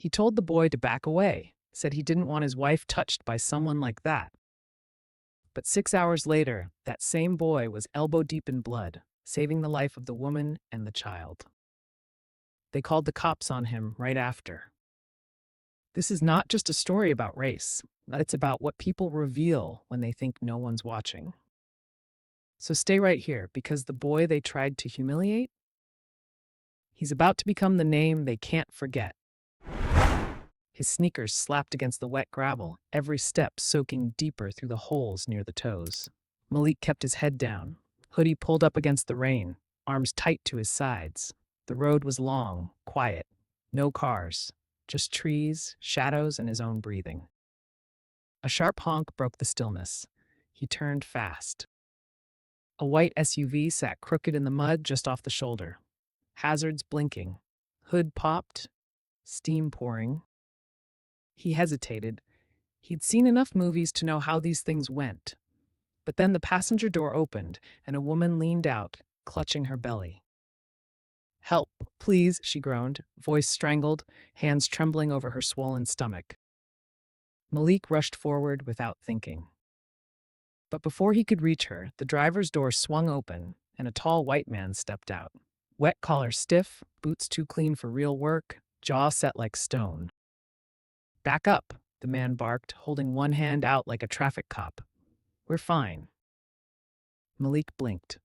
He told the boy to back away, said he didn't want his wife touched by someone like that. But 6 hours later, that same boy was elbow deep in blood, saving the life of the woman and the child. They called the cops on him right after. This is not just a story about race, but it's about what people reveal when they think no one's watching. So stay right here, because the boy they tried to humiliate, he's about to become the name they can't forget. His sneakers slapped against the wet gravel, every step soaking deeper through the holes near the toes. Malik kept his head down, hoodie pulled up against the rain, arms tight to his sides. The road was long, quiet, no cars, just trees, shadows, and his own breathing. A sharp honk broke the stillness. He turned fast. A white SUV sat crooked in the mud just off the shoulder. Hazards blinking. Hood popped. Steam pouring. He hesitated. He'd seen enough movies to know how these things went. But then the passenger door opened, and a woman leaned out, clutching her belly. "Help, please," she groaned, voice strangled, hands trembling over her swollen stomach. Malik rushed forward without thinking. But before he could reach her, the driver's door swung open, and a tall white man stepped out. Wet collar stiff, boots too clean for real work, jaw set like stone. "Back up," the man barked, holding one hand out like a traffic cop. "We're fine." Malik blinked.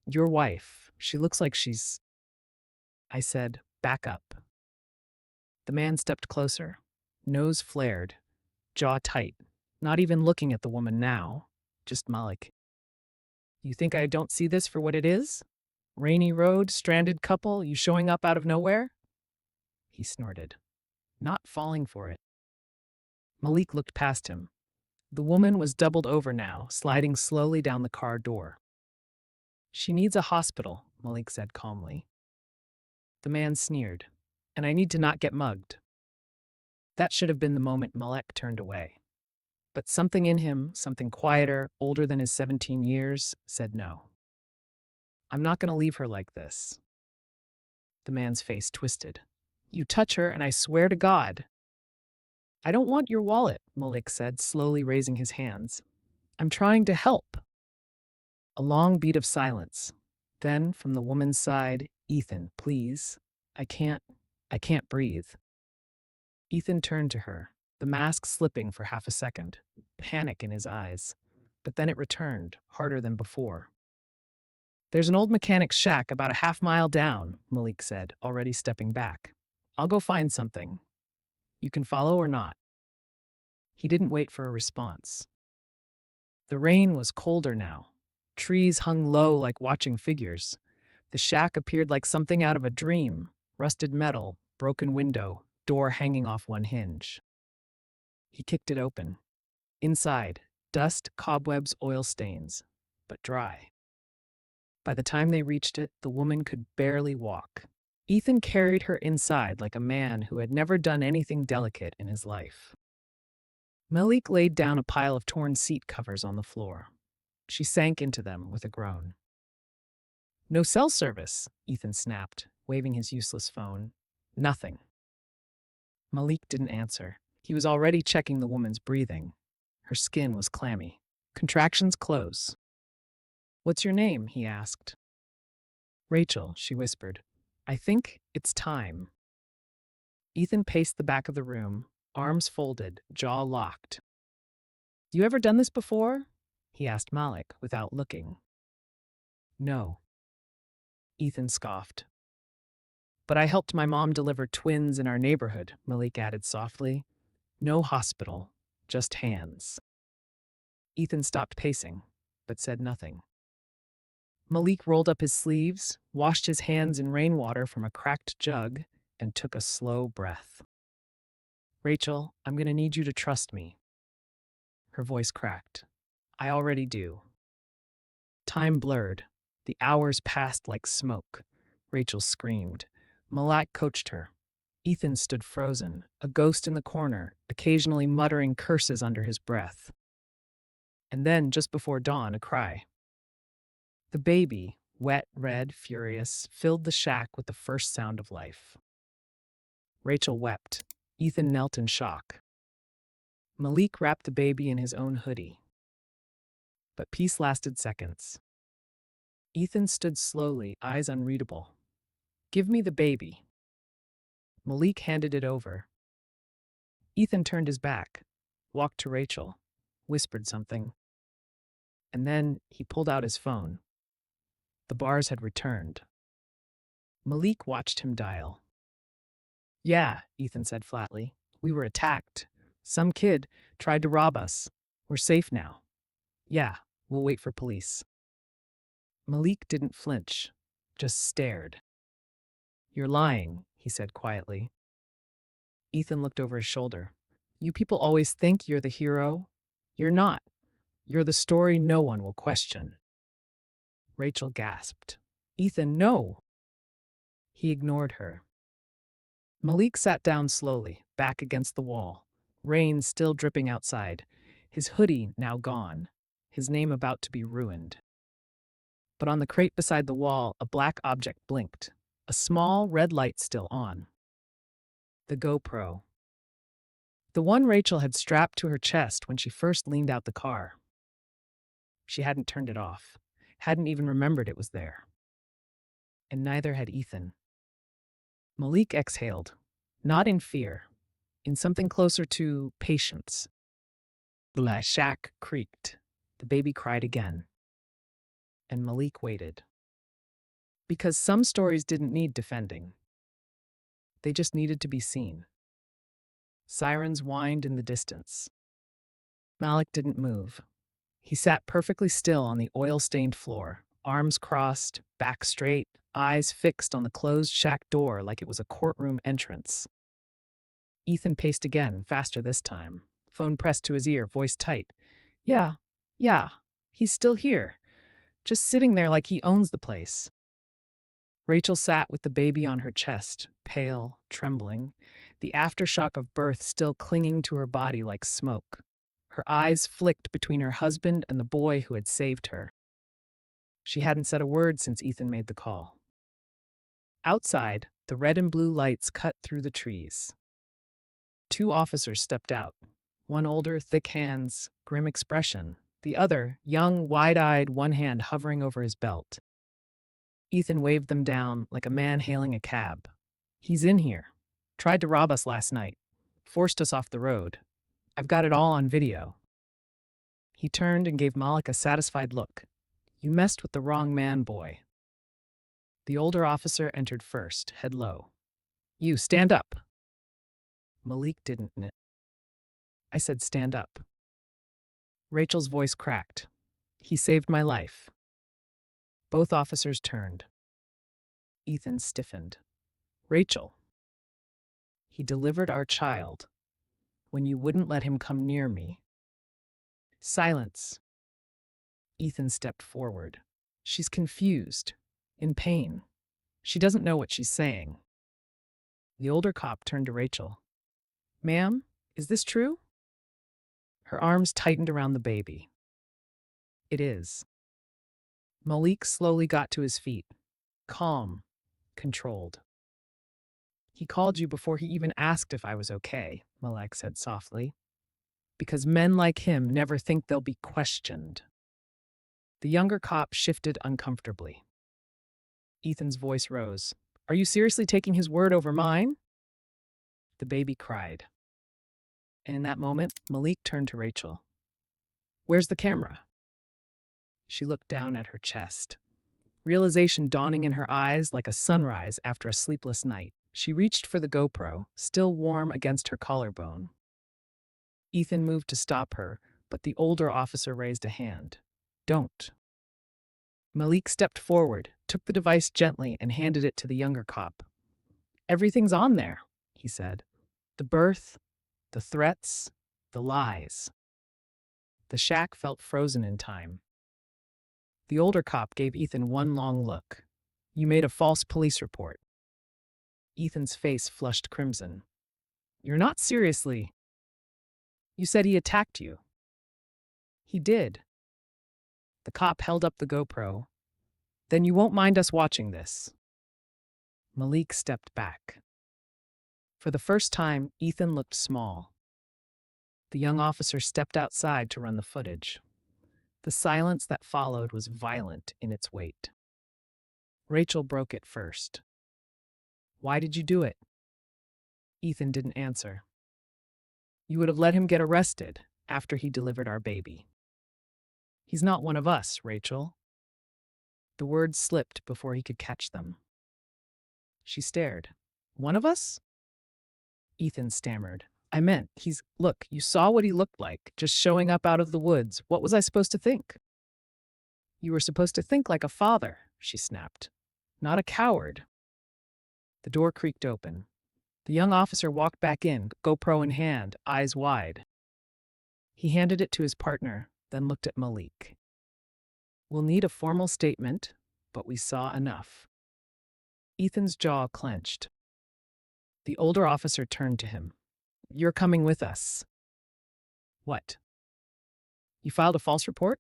"Your wife, she looks like she's—" I said, "Back up." The man stepped closer, nose flared, jaw tight, not even looking at the woman now, just Malik. "You think I don't see this for what it is? Rainy road, stranded couple, you showing up out of nowhere?" He snorted, not falling for it. Malik looked past him. The woman was doubled over now, sliding slowly down the car door. "She needs a hospital," Malik said calmly. The man sneered, "And I need to not get mugged." That should have been the moment Malek turned away. But something in him, something quieter, older than his 17 years, said no. "I'm not going to leave her like this." The man's face twisted. "You touch her, and I swear to God." "I don't want your wallet," Malik said, slowly raising his hands. "I'm trying to help." A long beat of silence. Then, from the woman's side, "Ethan, please. I can't breathe." Ethan turned to her, the mask slipping for half a second, panic in his eyes. But then it returned, harder than before. "There's an old mechanic's shack about a half-mile down," Malik said, already stepping back. "I'll go find something. You can follow or not." He didn't wait for a response. The rain was colder now. Trees hung low like watching figures. The shack appeared like something out of a dream. Rusted metal, broken window, door hanging off one hinge. He kicked it open. Inside, dust, cobwebs, oil stains, but dry. By the time they reached it, the woman could barely walk. Ethan carried her inside like a man who had never done anything delicate in his life. Malik laid down a pile of torn seat covers on the floor. She sank into them with a groan. "No cell service," Ethan snapped, waving his useless phone. "Nothing." Malik didn't answer. He was already checking the woman's breathing. Her skin was clammy. Contractions close. "What's your name?" he asked. "Rachel," she whispered. "I think it's time." Ethan paced the back of the room, arms folded, jaw locked. "You ever done this before?" he asked Malik without looking. "No." Ethan scoffed. "But I helped my mom deliver twins in our neighborhood," Malik added softly. "No hospital, just hands." Ethan stopped pacing, but said nothing. Malik rolled up his sleeves, washed his hands in rainwater from a cracked jug, and took a slow breath. "Rachel, I'm going to need you to trust me." Her voice cracked. "I already do." Time blurred. The hours passed like smoke. Rachel screamed. Malak coached her. Ethan stood frozen, a ghost in the corner, occasionally muttering curses under his breath. And then, just before dawn, a cry. The baby, wet, red, furious, filled the shack with the first sound of life. Rachel wept. Ethan knelt in shock. Malik wrapped the baby in his own hoodie. But peace lasted seconds. Ethan stood slowly, eyes unreadable. "Give me the baby." Malik handed it over. Ethan turned his back, walked to Rachel, whispered something. And then he pulled out his phone. The bars had returned. Malik watched him dial. "Yeah," Ethan said flatly. "We were attacked. Some kid tried to rob us. We're safe now. Yeah, we'll wait for police." Malik didn't flinch, just stared. "You're lying," he said quietly. Ethan looked over his shoulder. "You people always think you're the hero. You're not. You're the story no one will question." Rachel gasped. "Ethan, no!" He ignored her. Malik sat down slowly, back against the wall, rain still dripping outside, his hoodie now gone, his name about to be ruined. But on the crate beside the wall, a black object blinked, a small red light still on. The GoPro. The one Rachel had strapped to her chest when she first leaned out the car. She hadn't turned it off, hadn't even remembered it was there. And neither had Ethan. Malik exhaled, not in fear, in something closer to patience. The shack creaked. The baby cried again. And Malik waited. Because some stories didn't need defending. They just needed to be seen. Sirens whined in the distance. Malik didn't move. He sat perfectly still on the oil-stained floor, arms crossed, back straight, eyes fixed on the closed shack door like it was a courtroom entrance. Ethan paced again, faster this time, phone pressed to his ear, voice tight. Yeah, he's still here, just sitting there like he owns the place." Rachel sat with the baby on her chest, pale, trembling, the aftershock of birth still clinging to her body like smoke. Her eyes flicked between her husband and the boy who had saved her. She hadn't said a word since Ethan made the call. Outside, the red and blue lights cut through the trees. 2 officers stepped out, one older, thick hands, grim expression, the other, young, wide-eyed, one hand hovering over his belt. Ethan waved them down like a man hailing a cab. "He's in here. Tried to rob us last night. Forced us off the road. I've got it all on video." He turned and gave Malik a satisfied look. "You messed with the wrong man, boy." The older officer entered first, head low. "You, stand up." Malik didn't knit. "I said stand up." Rachel's voice cracked. "He saved my life." Both officers turned. Ethan stiffened. "Rachel." "He delivered our child when you wouldn't let him come near me." Silence. Ethan stepped forward. "She's confused, in pain. She doesn't know what she's saying." The older cop turned to Rachel. "Ma'am, is this true?" Her arms tightened around the baby. "It is." Malik slowly got to his feet, calm, controlled. "He called you before he even asked if I was okay," Malik said softly. "Because men like him never think they'll be questioned." The younger cop shifted uncomfortably. Ethan's voice rose. "Are you seriously taking his word over mine?" The baby cried. And in that moment, Malik turned to Rachel. "Where's the camera?" She looked down at her chest, realization dawning in her eyes like a sunrise after a sleepless night. She reached for the GoPro, still warm against her collarbone. Ethan moved to stop her, but the older officer raised a hand. "Don't." Malik stepped forward, took the device gently, and handed it to the younger cop. "Everything's on there," he said. "The birth, the threats, the lies." The shack felt frozen in time. The older cop gave Ethan one long look. "You made a false police report." Ethan's face flushed crimson. "You're not seriously." "You said he attacked you." "He did." The cop held up the GoPro. "Then you won't mind us watching this." Malik stepped back. For the first time, Ethan looked small. The young officer stepped outside to run the footage. The silence that followed was violent in its weight. Rachel broke it first. Why did you do it? Ethan didn't answer. You would have let him get arrested after he delivered our baby. He's not one of us, Rachel. The words slipped before he could catch them. She stared. One of us? Ethan stammered. I meant, look, you saw what he looked like, just showing up out of the woods. What was I supposed to think? You were supposed to think like a father, she snapped. Not a coward. The door creaked open. The young officer walked back in, GoPro in hand, eyes wide. He handed it to his partner, then looked at Malik. We'll need a formal statement, but we saw enough. Ethan's jaw clenched. The older officer turned to him. You're coming with us. What? You filed a false report?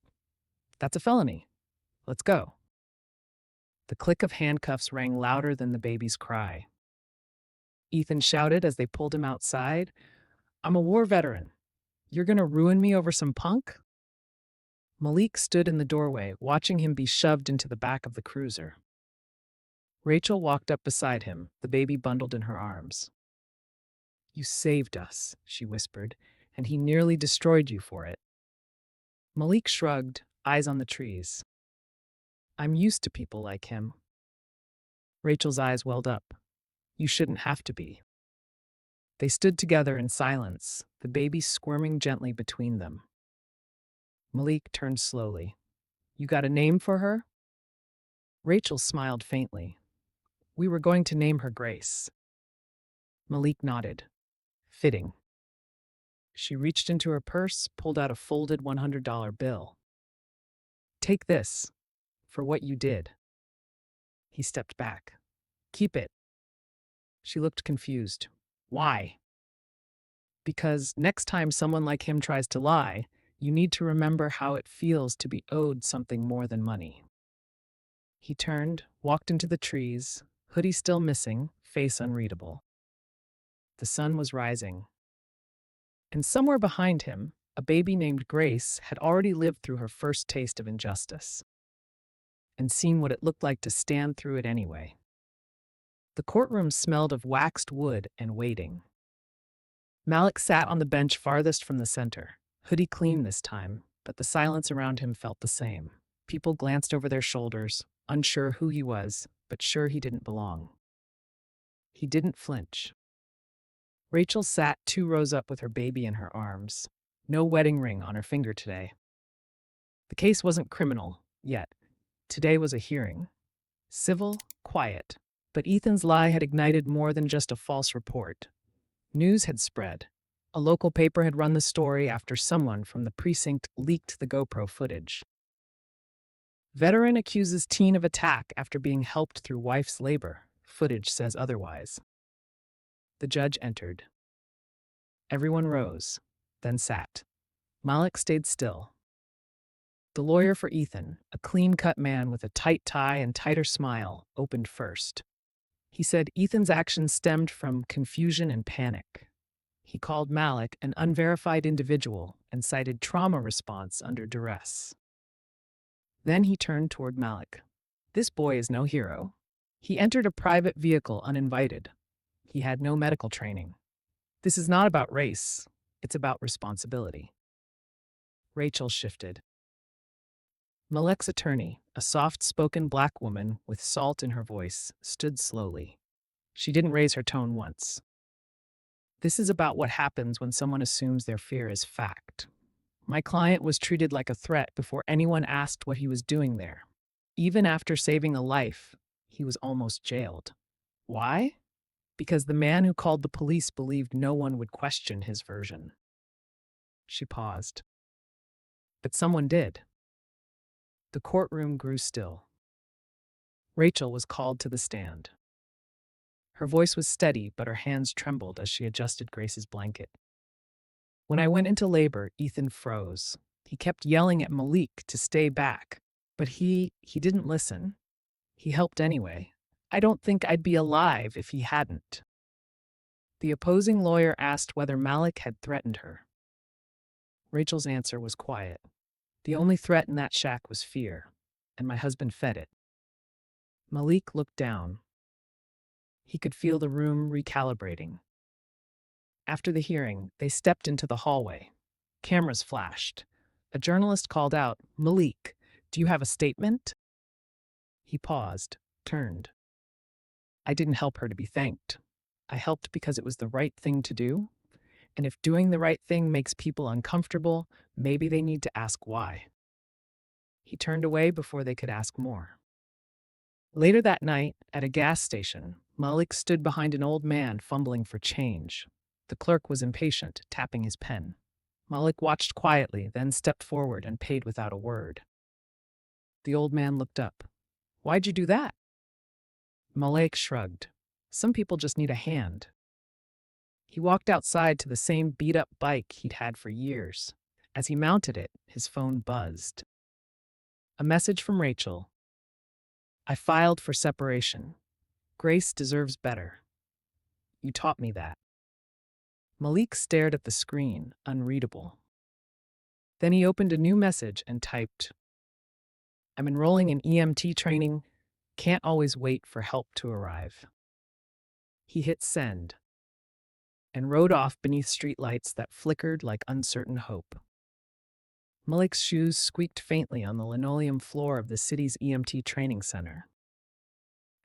That's a felony. Let's go. The click of handcuffs rang louder than the baby's cry. Ethan shouted as they pulled him outside. I'm a war veteran. You're going to ruin me over some punk? Malik stood in the doorway, watching him be shoved into the back of the cruiser. Rachel walked up beside him, the baby bundled in her arms. You saved us, she whispered, and he nearly destroyed you for it. Malik shrugged, eyes on the trees. I'm used to people like him. Rachel's eyes welled up. You shouldn't have to be. They stood together in silence, the baby squirming gently between them. Malik turned slowly. You got a name for her? Rachel smiled faintly. We were going to name her Grace. Malik nodded. Fitting. She reached into her purse, pulled out a folded $100 bill. Take this, for what you did. He stepped back. Keep it. She looked confused. Why? Because next time someone like him tries to lie, you need to remember how it feels to be owed something more than money. He turned, walked into the trees, hoodie still missing, face unreadable. The sun was rising. And somewhere behind him, a baby named Grace had already lived through her first taste of injustice and seen what it looked like to stand through it anyway. The courtroom smelled of waxed wood and waiting. Malik sat on the bench farthest from the center, hoodie clean this time, but the silence around him felt the same. People glanced over their shoulders, unsure who he was, but sure he didn't belong. He didn't flinch. Rachel sat 2 rows up with her baby in her arms. No wedding ring on her finger today. The case wasn't criminal, yet. Today was a hearing. Civil, quiet. But Ethan's lie had ignited more than just a false report. News had spread. A local paper had run the story after someone from the precinct leaked the GoPro footage. Veteran accuses teen of attack after being helped through wife's labor. Footage says otherwise. The judge entered. Everyone rose, then sat. Malik stayed still. The lawyer for Ethan, a clean-cut man with a tight tie and tighter smile, opened first. He said Ethan's actions stemmed from confusion and panic. He called Malik an unverified individual and cited trauma response under duress. Then he turned toward Malik. This boy is no hero. He entered a private vehicle uninvited. He had no medical training. This is not about race. It's about responsibility. Rachel shifted. Malik's attorney, a soft-spoken black woman with salt in her voice, stood slowly. She didn't raise her tone once. This is about what happens when someone assumes their fear is fact. My client was treated like a threat before anyone asked what he was doing there. Even after saving a life, he was almost jailed. Why? Because the man who called the police believed no one would question his version. She paused. But someone did. The courtroom grew still. Rachel was called to the stand. Her voice was steady, but her hands trembled as she adjusted Grace's blanket. When I went into labor, Ethan froze. He kept yelling at Malik to stay back, but he didn't listen. He helped anyway. I don't think I'd be alive if he hadn't. The opposing lawyer asked whether Malik had threatened her. Rachel's answer was quiet. The only threat in that shack was fear, and my husband fed it. Malik looked down. He could feel the room recalibrating. After the hearing, they stepped into the hallway. Cameras flashed. A journalist called out, "Malik, do you have a statement?" He paused, turned. "I didn't help her to be thanked. I helped because it was the right thing to do. And if doing the right thing makes people uncomfortable, maybe they need to ask why." He turned away before they could ask more. Later that night, at a gas station, Malik stood behind an old man fumbling for change. The clerk was impatient, tapping his pen. Malik watched quietly, then stepped forward and paid without a word. The old man looked up. "Why'd you do that?" Malik shrugged. "Some people just need a hand." He walked outside to the same beat-up bike he'd had for years. As he mounted it, his phone buzzed. A message from Rachel. "I filed for separation. Grace deserves better. You taught me that." Malik stared at the screen, unreadable. Then he opened a new message and typed, "I'm enrolling in EMT training. Can't always wait for help to arrive." He hit send and rode off beneath streetlights that flickered like uncertain hope. Malik's shoes squeaked faintly on the linoleum floor of the city's EMT training center.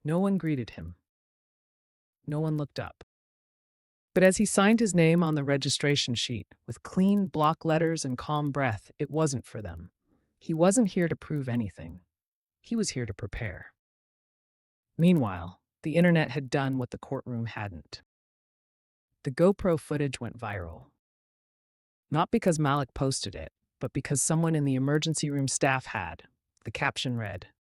No one greeted him. No one looked up. But as he signed his name on the registration sheet, with clean block letters and calm breath, it wasn't for them. He wasn't here to prove anything. He was here to prepare. Meanwhile, the internet had done what the courtroom hadn't. The GoPro footage went viral. Not because Malik posted it, but because someone in the emergency room staff had. The caption read,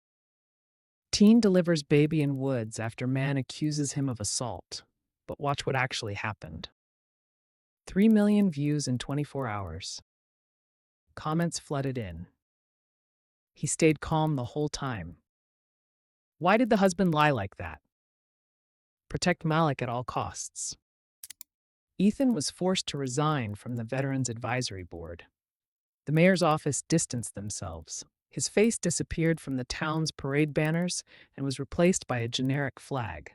"Teen delivers baby in woods after man accuses him of assault. But watch what actually happened." 3 million views in 24 hours. Comments flooded in. He stayed calm the whole time. Why did the husband lie like that? Protect Malik at all costs. Ethan was forced to resign from the Veterans Advisory Board. The mayor's office distanced themselves. His face disappeared from the town's parade banners and was replaced by a generic flag.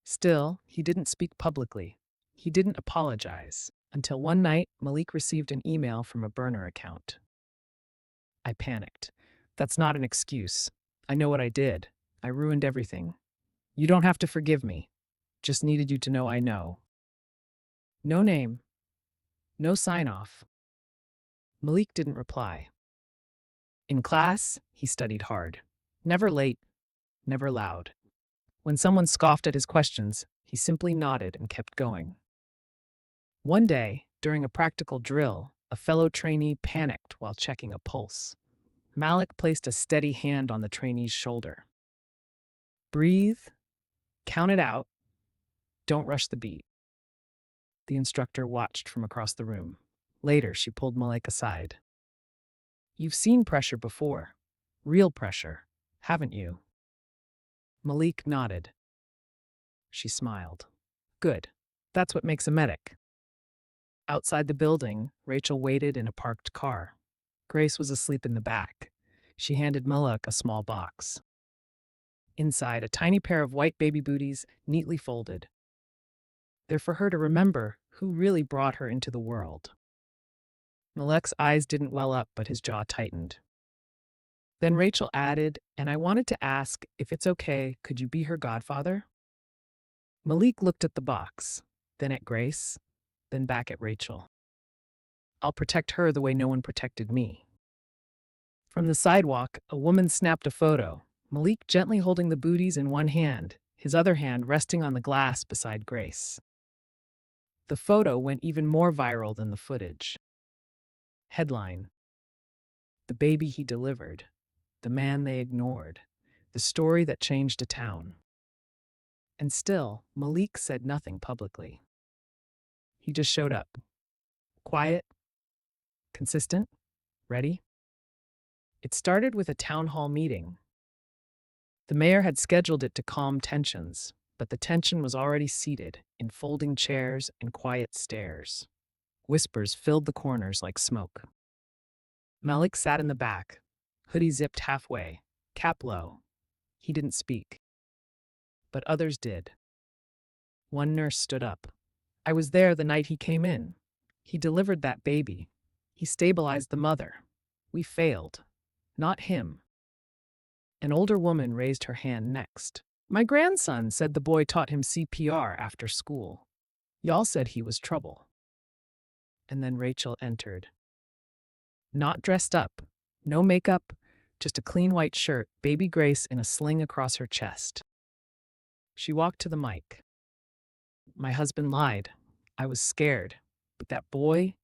Still, he didn't speak publicly. He didn't apologize, until one night Malik received an email from a burner account. I panicked. "That's not an excuse. I know what I did. I ruined everything. You don't have to forgive me. Just needed you to know I know." No name. No sign-off. Malik didn't reply. In class, he studied hard. Never late, never loud. When someone scoffed at his questions, he simply nodded and kept going. One day, during a practical drill, a fellow trainee panicked while checking a pulse. Malik placed a steady hand on the trainee's shoulder. "Breathe, count it out, don't rush the beat." The instructor watched from across the room. Later, she pulled Malik aside. "You've seen pressure before. Real pressure, haven't you?" Malik nodded. She smiled. "Good. That's what makes a medic." Outside the building, Rachel waited in a parked car. Grace was asleep in the back. She handed Malik a small box. Inside, a tiny pair of white baby booties, neatly folded. They're for her to remember who really brought her into the world. Malik's eyes didn't well up, but his jaw tightened. Then Rachel added, "And I wanted to ask, if it's okay, could you be her godfather?" Malik looked at the box, then at Grace, then back at Rachel. "I'll protect her the way no one protected me." From the sidewalk, a woman snapped a photo, Malik gently holding the booties in one hand, his other hand resting on the glass beside Grace. The photo went even more viral than the footage. Headline: "The baby he delivered, the man they ignored, the story that changed a town." And still, Malik said nothing publicly. He just showed up. Quiet, consistent, ready. It started with a town hall meeting. The mayor had scheduled it to calm tensions. but the tension was already seated in folding chairs and quiet stares. Whispers filled the corners like smoke. Malik sat in the back, hoodie zipped halfway, cap low. He didn't speak, but others did. One nurse stood up. I was there the night he came in. He delivered that baby. He stabilized the mother. We failed. Not him. An older woman raised her hand next. My grandson said the boy taught him CPR after school. Y'all said he was trouble. And then Rachel entered. Not dressed up, no makeup, just a clean white shirt, baby Grace in a sling across her chest. She walked to the mic. My husband lied. I was scared. But that boy,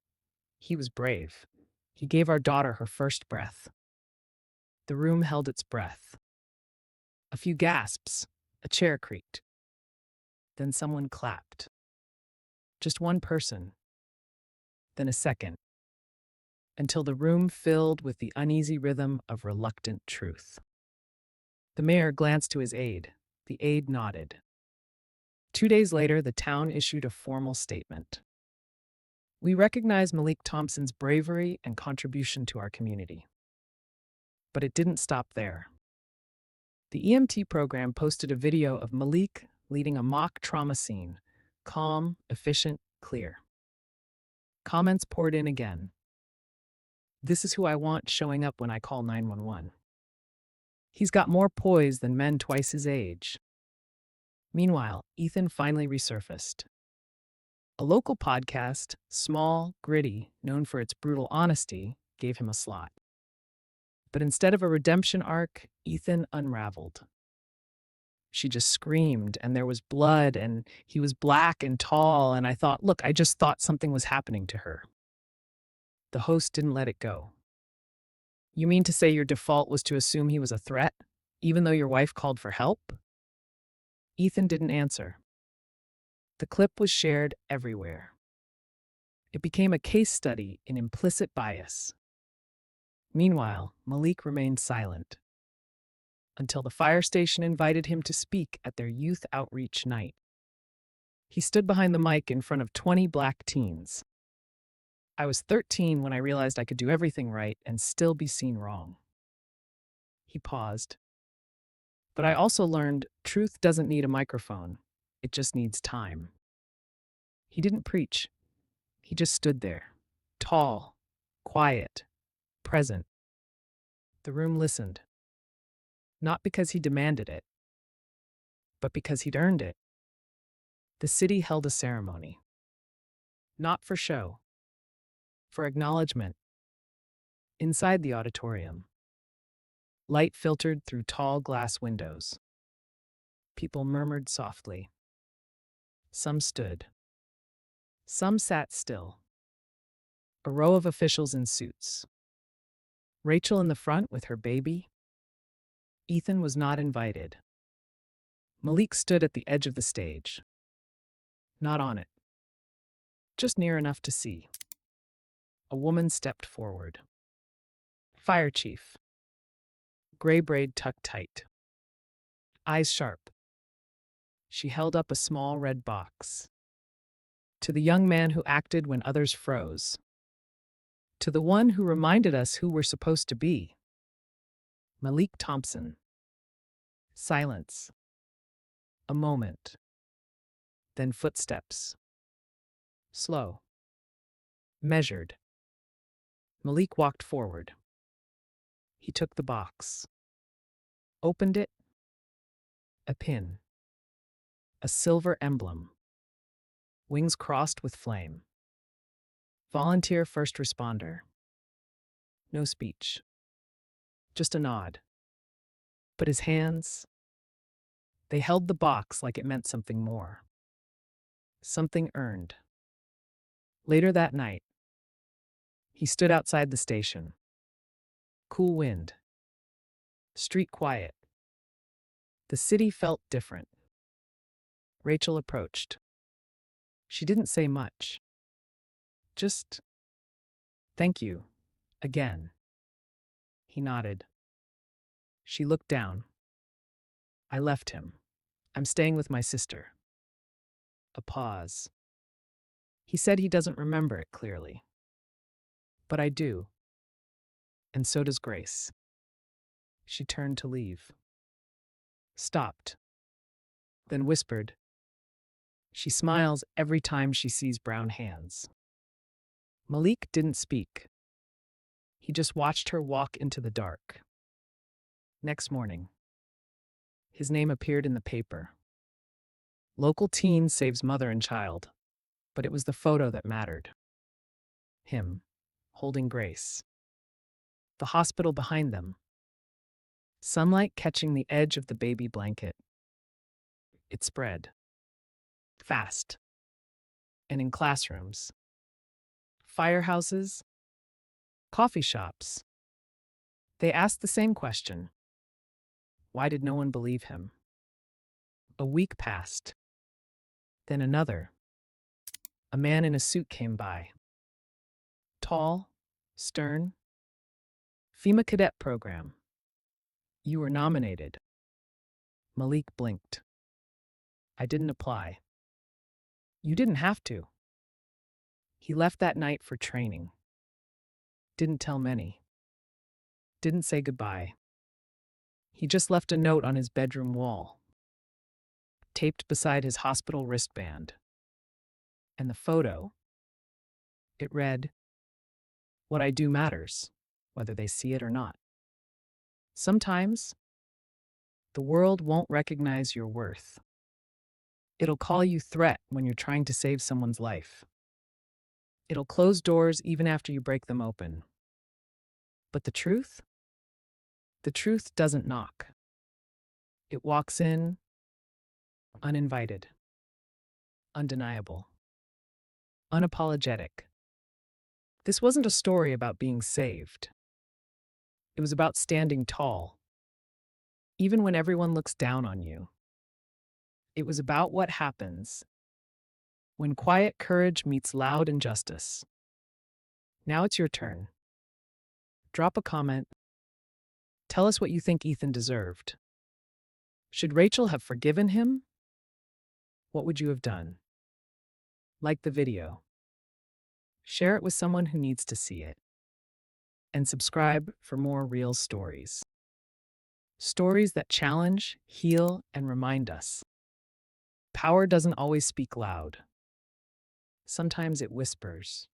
he was brave. He gave our daughter her first breath. The room held its breath. A few gasps, a chair creaked. Then someone clapped. Just one person. Then a second. Until the room filled with the uneasy rhythm of reluctant truth. The mayor glanced to his aide. The aide nodded. 2 days later, the town issued a formal statement. We recognize Malik Thompson's bravery and contribution to our community. But it didn't stop there. The EMT program posted a video of Malik leading a mock trauma scene, calm, efficient, clear. Comments poured in again. This is who I want showing up when I call 911. He's got more poise than men twice his age. Meanwhile, Ethan finally resurfaced. A local podcast, small, gritty, known for its brutal honesty, gave him a slot. But instead of a redemption arc, Ethan unraveled. She just screamed, and there was blood, and he was black and tall, and I thought, look, I just thought something was happening to her. The host didn't let it go. You mean to say your default was to assume he was a threat, even though your wife called for help? Ethan didn't answer. The clip was shared everywhere. It became a case study in implicit bias. Meanwhile, Malik remained silent until the fire station invited him to speak at their youth outreach night. He stood behind the mic in front of 20 black teens. I was 13 when I realized I could do everything right and still be seen wrong. He paused. But I also learned truth doesn't need a microphone. It just needs time. He didn't preach. He just stood there, tall, quiet, present. The room listened. Not because he demanded it, but because he'd earned it. The city held a ceremony. Not for show, for acknowledgement. Inside the auditorium, light filtered through tall glass windows. People murmured softly. Some stood. Some sat still. A row of officials in suits. Rachel in the front with her baby. Ethan was not invited. Malik stood at the edge of the stage. Not on it. Just near enough to see. A woman stepped forward. Fire chief. Gray braid tucked tight. Eyes sharp. She held up a small red box. To the young man who acted when others froze. To the one who reminded us who we're supposed to be. Malik Thompson. Silence. A moment. Then footsteps. Slow. Measured. Malik walked forward. He took the box. Opened it. A pin. A silver emblem. Wings crossed with flame. Volunteer first responder. No speech. Just a nod. But his hands, they held the box like it meant something more. Something earned. Later that night, he stood outside the station. Cool wind. Street quiet. The city felt different. Rachel approached. She didn't say much. Just, thank you, again. He nodded. She looked down. I left him. I'm staying with my sister. A pause. He said he doesn't remember it clearly. But I do, and so does Grace. She turned to leave. Stopped, then whispered. She smiles every time she sees brown hands. Malik didn't speak. He just watched her walk into the dark. Next morning, his name appeared in the paper. Local teen saves mother and child. But it was the photo that mattered. Him, holding Grace. The hospital behind them. Sunlight catching the edge of the baby blanket. It spread. Fast. And in classrooms. Firehouses. Coffee shops. They asked the same question. Why did no one believe him? A week passed. Then another. A man in a suit came by. Tall, stern. FEMA cadet program. You were nominated. Malik blinked. I didn't apply. You didn't have to. He left that night for training. Didn't tell many. Didn't say goodbye. He just left a note on his bedroom wall, taped beside his hospital wristband. And the photo, it read, "What I do matters, whether they see it or not." Sometimes, the world won't recognize your worth. It'll call you threat when you're trying to save someone's life. It'll close doors even after you break them open. But the truth? The truth doesn't knock. It walks in, uninvited, undeniable, unapologetic. This wasn't a story about being saved. It was about standing tall, even when everyone looks down on you. It was about what happens when quiet courage meets loud injustice. Now it's your turn. Drop a comment. Tell us what you think Ethan deserved. Should Rachel have forgiven him? What would you have done? Like the video. Share it with someone who needs to see it. And subscribe for more real stories. Stories that challenge, heal, and remind us. Power doesn't always speak loud. Sometimes it whispers.